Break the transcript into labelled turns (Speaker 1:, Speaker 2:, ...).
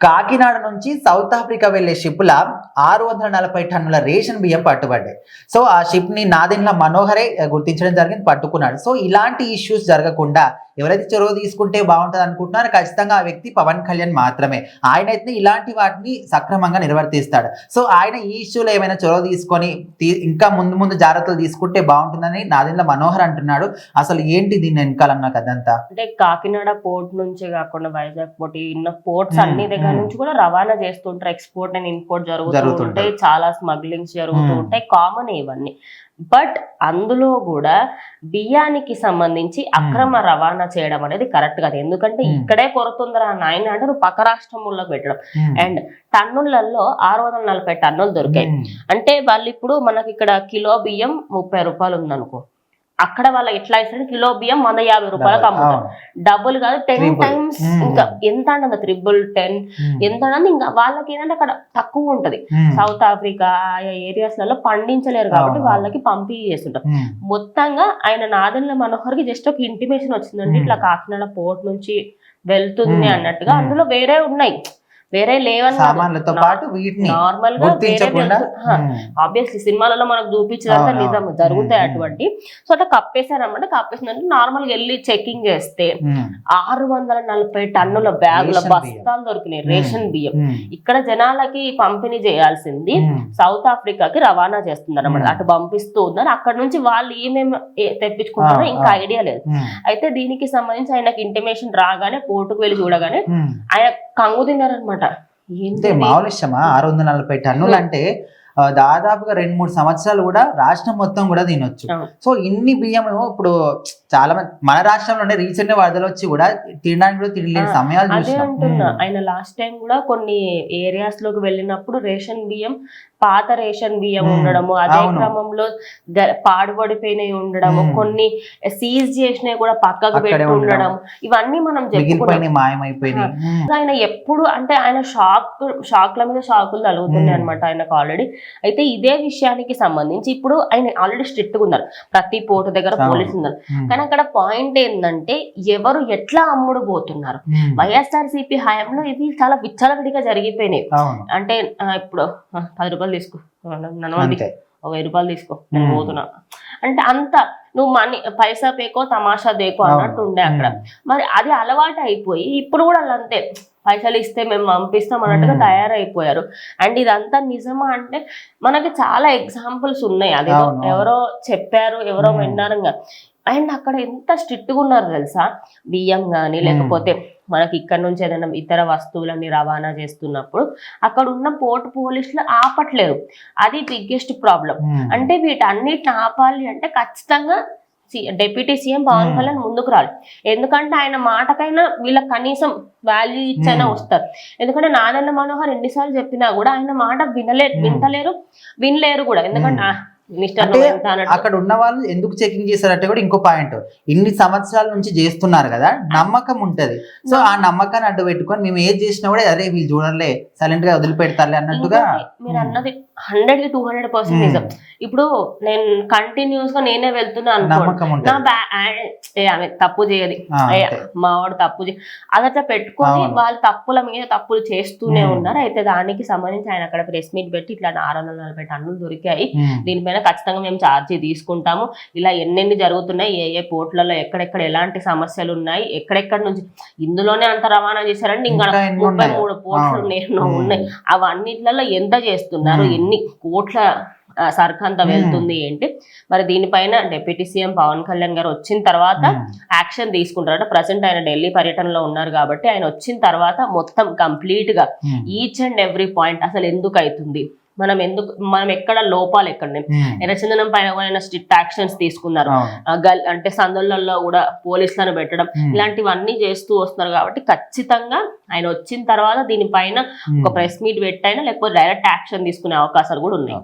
Speaker 1: కాకినాడ నుంచి south Africa వెళ్లే షిప్ల 640 టన్నుల రేషన్ బియ్యం పట్టుబడ్డాయి. సో ఆ షిప్ ని నాదెండ్ల మనోహరే గుర్తించడం జరిగింది, పట్టుకున్నాడు. సో ఇలాంటి ఇష్యూస్ జరగకుండా ఎవరైతే చొరవ తీసుకుంటే బాగుంటుంది అనుకుంటున్నారో ఖచ్చితంగా ఆ వ్యక్తి పవన్ కళ్యాణ్ మాత్రమే. ఆయన అయితే ఇలాంటి వాటిని సక్రమంగా నిర్వర్తిస్తాడు. సో ఆయన ఈ ఇష్యూలో ఏమైనా చొరవ తీసుకొని ఇంకా ముందు జాగ్రత్తలు తీసుకుంటే బాగుంటుందని నాదెండ్ల మనోహర్ అంటున్నాడు. అసలు ఏంటి దీని వెనకాలన్న కదంతా?
Speaker 2: అంటే కాకినాడ పోర్ట్ నుంచి కాకుండా వైజాగ్ పోర్ట్ ఉన్న పోర్ట్స్ అన్ని దగ్గర నుంచి కూడా రవాణా చేస్తుంటారు. ఎక్స్పోర్ట్ అండ్ ఇంపోర్ట్ జరుగుతుంటాయి, చాలా స్మగ్లింగ్స్ జరుగుతూ ఉంటాయి, కామన్ ఇవన్నీ. బట్ అందులో కూడా బియ్యానికి సంబంధించి అక్రమ రవాణా చేయడం అనేది కరెక్ట్ కాదు. ఎందుకంటే ఇక్కడే కొరతుందిరా నాయన అంటే నువ్వు పక్క రాష్ట్రంలోకి పెట్టడం. అండ్ టన్నులలో 640 టన్నులు దొరికాయి అంటే వాళ్ళు ఇప్పుడు మనకి ఇక్కడ కిలో బియ్యం 30 రూపాయలు ఉందనుకో, అక్కడ వాళ్ళ ఎట్లా ఇస్తారు, కిలో బియ్యం 150 రూపాయలకు అమ్ముతారు. డబుల్ కాదు 10 టైమ్స్, ఇంకా ఎంత అంటే 310 ఎంత అంటే ఇంకా వాళ్ళకి ఏంటంటే అక్కడ తక్కువ ఉంటది. సౌత్ ఆఫ్రికా ఏరియాస్ లలో పండించలేరు కాబట్టి వాళ్ళకి పంపిణీ చేస్తుంటారు. మొత్తంగా ఆయన నాదెండ్ల మనోహర్ కి జస్ట్ ఒక ఇంటిమేషన్ వచ్చిందండి, ఇట్లా కాకినాడ పోర్ట్ నుంచి వెళ్తుంది అన్నట్టుగా. అందులో వేరే ఉన్నాయి, వేరే లేవని నార్మల్ గా ఆబ్వియస్లీ సినిమాలలో మనకు చూపించదంతా నిజం జరుగుతాయి అటువంటి. సో అట్లా కప్పేశారన్నమాట. కప్పేసిందంటే నార్మల్ గా వెళ్ళి చెకింగ్ చేస్తే 640 టన్నుల బ్యాగుల బస్తాలు దొరికినాయి రేషన్ బియ్యం. ఇక్కడ జనాలకి పంపిణీ చేయాల్సింది సౌత్ ఆఫ్రికాకి రవాణా చేస్తుంది అన్నమాట. అటు పంపిస్తూ ఉన్నారు. అక్కడ నుంచి వాళ్ళు ఏమేమి తెప్పించుకుంటారో ఇంకా ఐడియా లేదు. అయితే దీనికి సంబంధించి ఆయనకి ఇంటిమేషన్ రాగానే పోర్టుకు వెళ్ళి చూడగానే ఆయన కంగు తిన్నారనమాట.
Speaker 1: మామూలు విషయమా? 640 టన్నులు అంటే దాదాపుగా 2-3 సంవత్సరాలు కూడా రాష్ట్రం మొత్తం కూడా తినొచ్చు. సో ఇన్ని బియ్యం ఇప్పుడు చాలా మంది మన రాష్ట్రంలోనే రీసెంట్ వరదలు వచ్చి కూడా తినడానికి కూడా తినలేని సమయాలు
Speaker 2: అదే అంటున్నా. ఆయన లాస్ట్ టైం కూడా కొన్ని ఏరియాస్ లోకి వెళ్ళినప్పుడు రేషన్ బియ్యం, పాత రేషన్ బియ్యం ఉండడము, అదే క్రమంలో పాడుపడిపోయినవి ఉండడము, కొన్ని సీజ్ చేసినవి కూడా పక్కకు పెట్టి ఉండడం, ఇవన్నీ మనం చెప్పుకున్నాం. ఆయన ఎప్పుడు అంటే ఆయన షాక్ల మీద షాకులు తగులుతున్నాయి అనమాట ఆయనకు ఆల్రెడీ. అయితే ఇదే విషయానికి సంబంధించి ఇప్పుడు ఆయన ఆల్రెడీ స్ట్రిక్ట్ గా ఉన్నారు, ప్రతి పోర్టు దగ్గర పోలీసులు ఉన్నారు. కానీ అక్కడ పాయింట్ ఏంటంటే ఎవరు ఎట్లా అమ్ముడు పోతున్నారు. వైఎస్ఆర్సీపీ హయాంలో ఇవి చాలా విచ్చలవిడిగా జరిగిపోయినాయి. అంటే ఇప్పుడు 10 రూపాయలు తీసుకో, 1000 రూపాయలు తీసుకో, నేను పోతున్నా అంటే అంత నువ్వు మనీ పైసా పేకో తమాషా దేకో అన్నట్టు ఉండే అక్కడ. మరి అది అలవాటు అయిపోయి ఇప్పుడు కూడా అంతే, పైసలు ఇస్తే మేము పంపిస్తాం అన్నట్టుగా తయారైపోయారు. అండ్ ఇదంతా నిజమా అంటే మనకి చాలా ఎగ్జాంపుల్స్ ఉన్నాయి. అది ఎవరో చెప్పారు, ఎవరో విన్నారు. అండ్ అక్కడ ఎంత స్ట్రిక్ట్గా ఉన్నారు తెలుసా, బియ్యం కానీ లేకపోతే మనకి ఇక్కడ నుంచి ఏదైనా ఇతర వస్తువులన్నీ రవాణా చేస్తున్నప్పుడు అక్కడ ఉన్న పోర్టు పోలీసులు ఆపట్లేరు. అది బిగ్గెస్ట్ ప్రాబ్లం. అంటే వీటన్నిటిని ఆపాలి అంటే ఖచ్చితంగా డిప్యూటీ సీఎం పవన్ కళ్యాణ్ ముందుకు రాలి. ఎందుకంటే ఆయన మాటకైనా వీళ్ళకి కనీసం వాల్యూ ఇచ్చైనా వస్తారు. ఎందుకంటే నాదెండ్ల మనోహర్ ఎన్నిసార్లు చెప్పినా కూడా ఆయన మాట వినలేరు కూడా. ఎందుకంటే
Speaker 1: అక్కడ ఉన్న వాళ్ళు ఎందుకు చెకింగ్ చేశారంటే కూడా ఇంకో పాయింట్, ఇన్ని సంవత్సరాల నుంచి చేస్తున్నారు కదా, నమ్మకం ఉంటది. సో ఆ నమ్మకాన్ని అడ్డు పెట్టుకొని మేము ఏది చేసినా కూడా అరే వీళ్ళు చూడలే సైలెంట్ గా వదిలిపెడతారులే అన్నట్టుగా.
Speaker 2: మీరు అన్నది 100కి 200% నిజం. ఇప్పుడు నేను కంటిన్యూస్ గా నేనే వెళ్తున్నా అనుకో, ఆమె తప్పు చేయదు, మావాడు తప్పు అదట్లా పెట్టుకొని వాళ్ళు తప్పుల మీద తప్పులు చేస్తూనే ఉన్నారు. అయితే దానికి సంబంధించి ఆయన అక్కడ ప్రెస్ మీట్ పెట్టి ఇట్లా 640 టన్నులు దొరికాయి, దీనిపైన ఖచ్చితంగా మేము ఛార్జీ తీసుకుంటాము, ఇలా ఎన్నెన్ని జరుగుతున్నాయి, ఏ పోర్ట్లలో ఎక్కడెక్కడ ఎలాంటి సమస్యలు ఉన్నాయి, ఎక్కడెక్కడ నుంచి ఇందులోనే అంత రవాణా చేశారంటే ఇంకా 33 పోర్ట్లు ఉన్నాయి, అవన్నిట్లలో ఎంత చేస్తున్నారు, ఎన్ని కోట్ల సరుకు అంతా వెళ్తుంది ఏంటి. మరి దీనిపైన డిప్యూటీ సీఎం పవన్ కళ్యాణ్ గారు వచ్చిన తర్వాత యాక్షన్ తీసుకుంటారు. ప్రజెంట్ ఆయన ఢిల్లీ పర్యటనలో ఉన్నారు కాబట్టి ఆయన వచ్చిన తర్వాత మొత్తం కంప్లీట్ గా ఈచ్ అండ్ ఎవ్రీ పాయింట్ అసలు ఎందుకు అవుతుంది, మనం ఎక్కడ లోపాలు ఎక్కడ, ఎర్రచందనం పైన స్ట్రిక్ట్ యాక్షన్స్ తీసుకున్నారు, అంటే సందులలో కూడా పోలీసులను పెట్టడం, ఇలాంటివన్నీ చేస్తూ వస్తున్నారు. కాబట్టి ఖచ్చితంగా ఆయన వచ్చిన తర్వాత దీనిపైన ఒక ప్రెస్ మీట్ పెట్టైనా లేకపోతే డైరెక్ట్ యాక్షన్ తీసుకునే అవకాశాలు కూడా ఉన్నాయి.